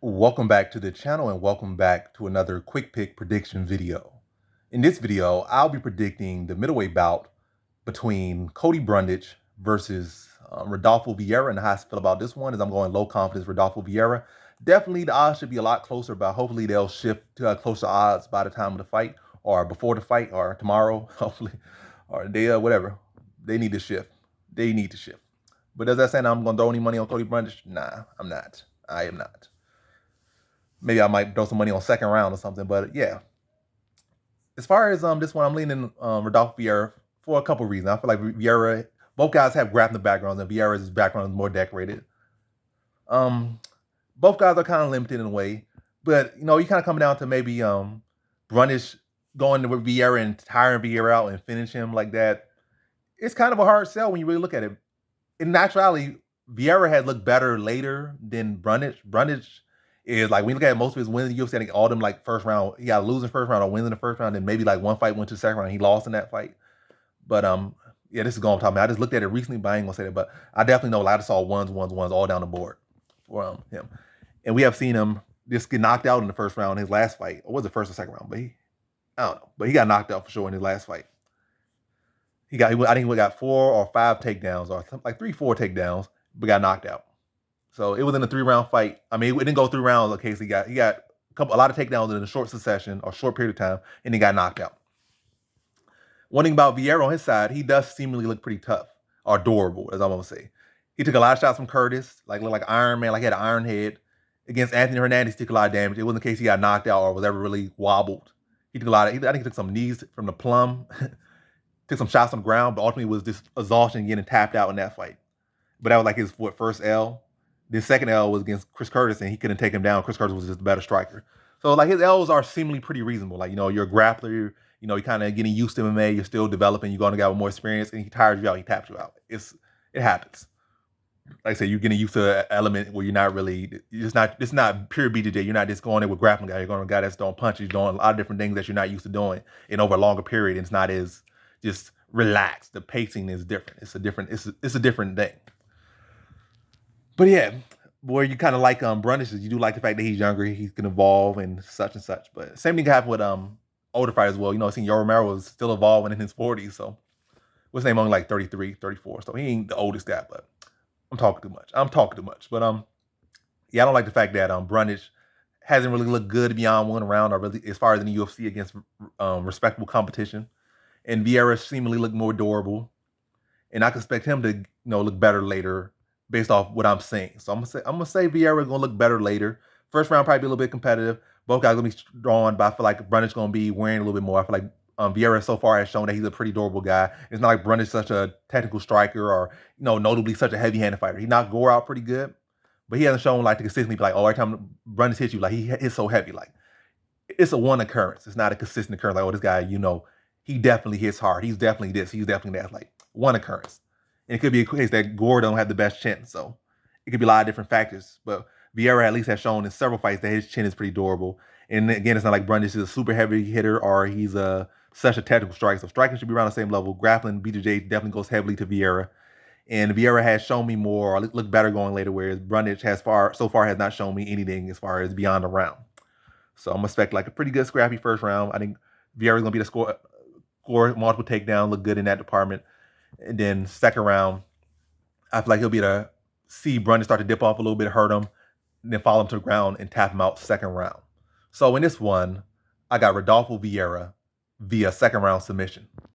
Welcome back to the channel and welcome back to another quick pick prediction video. In this video, I'll be predicting the middleweight bout between Cody Brundage versus Rodolfo Vieira. And how I feel about this one is I'm going low confidence Rodolfo Vieira. Definitely the odds should be a lot closer, but hopefully they'll shift to closer odds by the time of the fight or before the fight or tomorrow, hopefully, or the day, whatever. They need to shift. They need to shift. But does that say I'm going to throw any money on Cody Brundage? Nah, I'm not. I am not. Maybe I might throw some money on second round or something. But yeah, as far as this one, I'm leaning Rodolfo Vieira for a couple reasons. I feel like Vieira, both guys have grappling backgrounds, and Vieira's background is more decorated. Both guys are kind of limited in a way, but you kind of come down to maybe Brundage going with Vieira and tiring Vieira out and finish him like that. It's kind of a hard sell when you really look at it. In actuality, Vieira had looked better later than Brundage. Brundage is like, when you look at most of his wins in the UFC, I think all them like first round, he got losing first round or wins in the first round, and maybe like one fight went to the second round, he lost in that fight. But yeah, this is going on top of me. I just looked at it recently, but I ain't gonna say that. But I definitely know a lot of saw ones all down the board for him. And we have seen him just get knocked out in the first round in his last fight. Or was it first or second round? But I don't know. But he got knocked out for sure in his last fight. I think he got 4 or 5 takedowns, or like 3, 4 takedowns, but got knocked out. So it was in a 3-round fight. I mean, it didn't go 3 rounds. In case he got a lot of takedowns in a short succession or short period of time, and he got knocked out. One thing about Vieira on his side, he does seemingly look pretty tough or durable, as I'm gonna say. He took a lot of shots from Curtis, looked like Iron Man, like he had an iron head. Against Anthony Hernandez, he took a lot of damage. It wasn't the case he got knocked out or was ever really wobbled. He took I think he took some knees from the plum, took some shots on the ground, but ultimately was just exhaustion getting tapped out in that fight. But that was like his first L. The second L was against Chris Curtis, and he couldn't take him down. Chris Curtis was just a better striker. So like his L's are seemingly pretty reasonable. Like, you're a grappler, you're kind of getting used to MMA, you're still developing, you're going to get with more experience, and he tires you out, he taps you out. It happens. Like I said, you're getting used to an element where it's not pure BJJ. You're not just going there with grappling guy. You're going to a guy that's throwing punches, doing a lot of different things that you're not used to doing, and over a longer period, it's not as just relaxed. The pacing is different. It's a different thing. But yeah, where you kind of like Brundage is you do like the fact that he's younger, he can evolve and such and such. But same thing happened with older fighters as well. I seen Yoel Romero was still evolving in his 40s, so what's his name, only like 33, 34. So he ain't the oldest guy, but I'm talking too much. But yeah, I don't like the fact that Brundage hasn't really looked good beyond one round or really as far as in the UFC against respectable competition. And Vieira seemingly looked more durable. And I can expect him to look better later based off what I'm seeing. So I'm gonna say Vieira gonna look better later. First round probably be a little bit competitive. Both guys gonna be strong, but I feel like Brundage gonna be wearing a little bit more. I feel like Vieira so far has shown that he's a pretty durable guy. It's not like Brundage such a technical striker or notably such a heavy-handed fighter. He knocked Gore out pretty good, but he hasn't shown like to consistently be like, oh, every time Brundage hits you, like he hits so heavy. Like it's a one occurrence. It's not a consistent occurrence. Like, oh, this guy, he definitely hits hard. He's definitely this. He's definitely that. Like one occurrence. And it could be a case that Gore don't have the best chin. So it could be a lot of different factors. But Vieira at least has shown in several fights that his chin is pretty durable. And again, it's not like Brundage is a super heavy hitter or he's such a technical striker. So striking should be around the same level. Grappling, BJJ definitely goes heavily to Vieira. And Vieira has shown me more or look better going later, whereas Brundage so far has not shown me anything as far as beyond the round. So I'm expect like a pretty good scrappy first round. I think Vieira's gonna be the score multiple takedown, look good in that department. And then second round, I feel like he'll be to see Brundage start to dip off a little bit, hurt him, and then follow him to the ground and tap him out second round. So in this one, I got Rodolfo Vieira via second round submission.